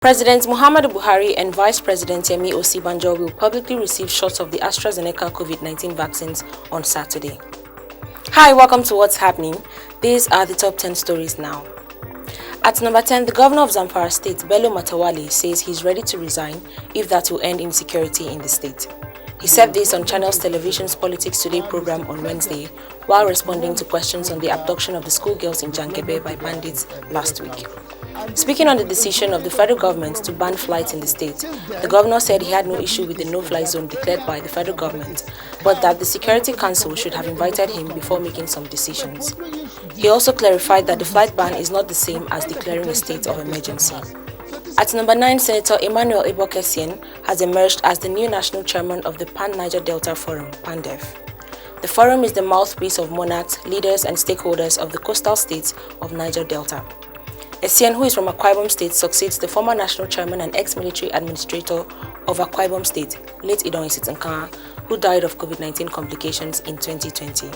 President Muhammadu Buhari and Vice President Yemi Osibanjo will publicly receive shots of the AstraZeneca COVID-19 vaccines on Saturday. Hi, welcome to What's Happening. These are the top 10 stories now. At number 10, the governor of Zampara State, Bello Matawale, says he's ready to resign if that will end insecurity in the state. He said this on Channels Television's Politics Today program on Wednesday while responding to questions on the abduction of the schoolgirls in Jankebe by bandits last week. Speaking on the decision of the federal government to ban flights in the state, the governor said he had no issue with the no-fly zone declared by the federal government, but that the Security Council should have invited him before making some decisions. He also clarified that the flight ban is not the same as declaring a state of emergency. At number 9, Senator Emmanuel Ibokesien has emerged as the new national chairman of the Pan-Niger Delta Forum, PANDEF. The forum is the mouthpiece of monarchs, leaders and stakeholders of the coastal states of Niger Delta. Essien, who is from Akwa Ibom State, succeeds the former national chairman and ex-military administrator of Akwa Ibom State, late Idon Isitnka, who died of COVID-19 complications in 2020.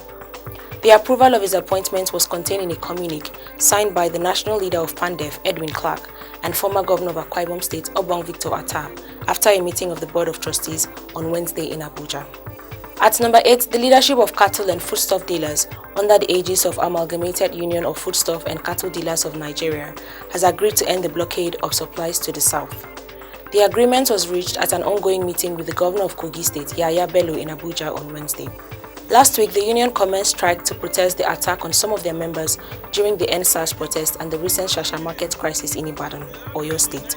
The approval of his appointment was contained in a communique signed by the national leader of PANDEF, Edwin Clark, and former governor of Akwa Ibom State, Obong Victor Atta, after a meeting of the Board of Trustees on Wednesday in Abuja. At number 8, the leadership of cattle and foodstuff dealers under the aegis of Amalgamated Union of Foodstuff and Cattle Dealers of Nigeria has agreed to end the blockade of supplies to the south. The agreement was reached at an ongoing meeting with the governor of Kogi State, Yahaya Bello, in Abuja on Wednesday. Last week, the union commenced strike to protest the attack on some of their members during the NSAS protest and the recent Shasha market crisis in Ibadan, Oyo State.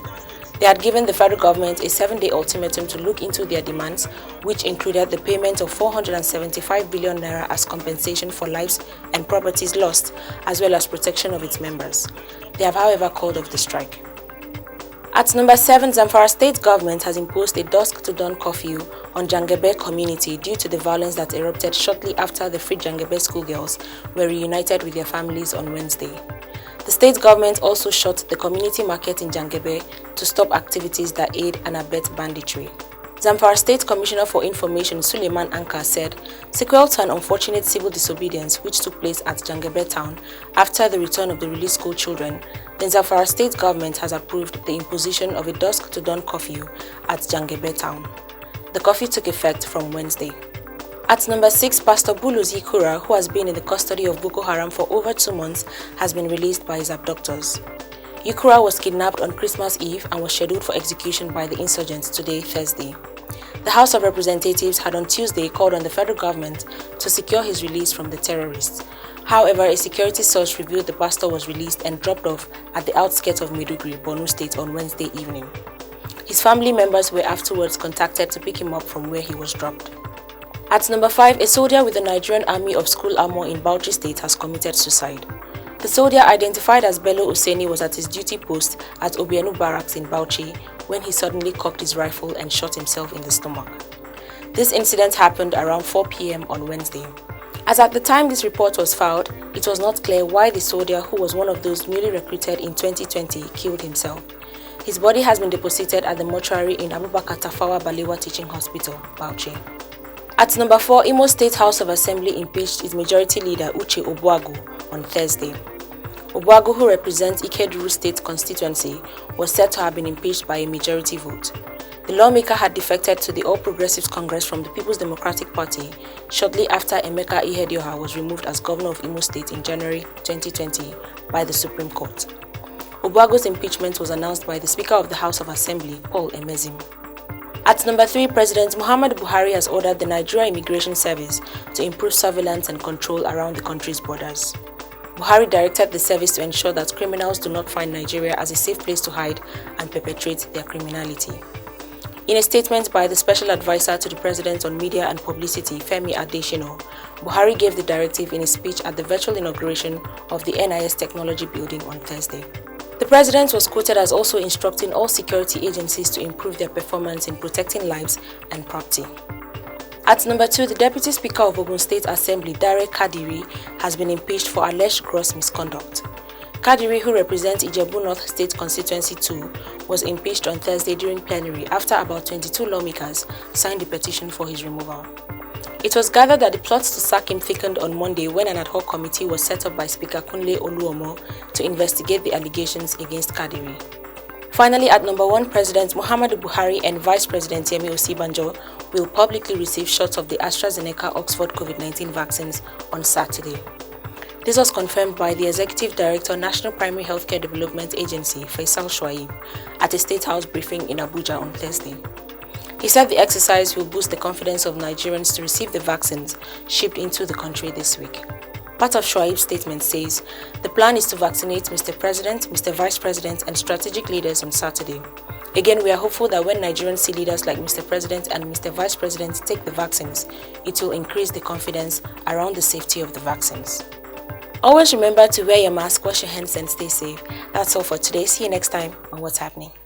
They had given the federal government a 7-day ultimatum to look into their demands, which included the payment of 475 billion naira as compensation for lives and properties lost, as well as protection of its members. They have, however, called off the strike. At number 7, Zamfara state government has imposed a dusk to dawn curfew on Jangebe community due to the violence that erupted shortly after the freed Jangebe schoolgirls were reunited with their families on Wednesday. The state government also shut the community market in Jangebe to stop activities that aid and abet banditry. Zamfara State Commissioner for Information Suleiman Anka said, sequel to an unfortunate civil disobedience which took place at Jangebe town after the return of the released school children, the Zamfara State government has approved the imposition of a dusk to dawn curfew at Jangebe town. The curfew took effect from Wednesday. At number 6, Pastor Bulusikura, who has been in the custody of Boko Haram for over 2 months, has been released by his abductors. Yukura was kidnapped on Christmas Eve and was scheduled for execution by the insurgents today, Thursday. The House of Representatives had on Tuesday called on the federal government to secure his release from the terrorists. However, a security source revealed the pastor was released and dropped off at the outskirts of Maiduguri, Borno State on Wednesday evening. His family members were afterwards contacted to pick him up from where he was dropped. At number 5, a soldier with the Nigerian Army of School Armor in Bauchi State has committed suicide. The soldier, identified as Bello Useni, was at his duty post at Obienu Barracks in Bauchi when he suddenly cocked his rifle and shot himself in the stomach. This incident happened around 4 p.m. on Wednesday. As at the time this report was filed, it was not clear why the soldier, who was one of those newly recruited in 2020, killed himself. His body has been deposited at the mortuary in Abubakar Tafawa Balewa Teaching Hospital, Bauchi. At number 4, Imo State House of Assembly impeached its majority leader Uche Obuagu on Thursday. Obuagu, who represents Ikeduru State constituency, was said to have been impeached by a majority vote. The lawmaker had defected to the All Progressives Congress from the People's Democratic Party shortly after Emeka Ihedioha was removed as governor of Imo State in January 2020 by the Supreme Court. Obuagu's impeachment was announced by the Speaker of the House of Assembly, Paul Emezim. At number 3, President Muhammadu Buhari has ordered the Nigeria Immigration Service to improve surveillance and control around the country's borders. Buhari directed the service to ensure that criminals do not find Nigeria as a safe place to hide and perpetrate their criminality. In a statement by the Special Advisor to the President on Media and Publicity, Femi Adesina, Buhari gave the directive in a speech at the virtual inauguration of the NIS Technology Building on Thursday. The President was quoted as also instructing all security agencies to improve their performance in protecting lives and property. At number 2, the Deputy Speaker of Ogun State Assembly, Dare Kadiri, has been impeached for alleged gross misconduct. Kadiri, who represents Ijebu North State Constituency 2, was impeached on Thursday during plenary after about 22 lawmakers signed a petition for his removal. It was gathered that the plots to sack him thickened on Monday when an ad hoc committee was set up by Speaker Kunle Oluomo to investigate the allegations against Kadiri. Finally, at number 1, President Muhammadu Buhari and Vice President Yemi Osibanjo will publicly receive shots of the AstraZeneca Oxford COVID-19 vaccines on Saturday. This was confirmed by the Executive Director, National Primary Healthcare Development Agency, Faisal Shuaib, at a State House briefing in Abuja on Thursday. He said the exercise will boost the confidence of Nigerians to receive the vaccines shipped into the country this week. Part of Shuaib's statement says, the plan is to vaccinate Mr. President, Mr. Vice President and strategic leaders on Saturday. Again, we are hopeful that when Nigerians see leaders like Mr. President and Mr. Vice President take the vaccines, it will increase the confidence around the safety of the vaccines. Always remember to wear your mask, wash your hands and stay safe. That's all for today. See you next time on What's Happening.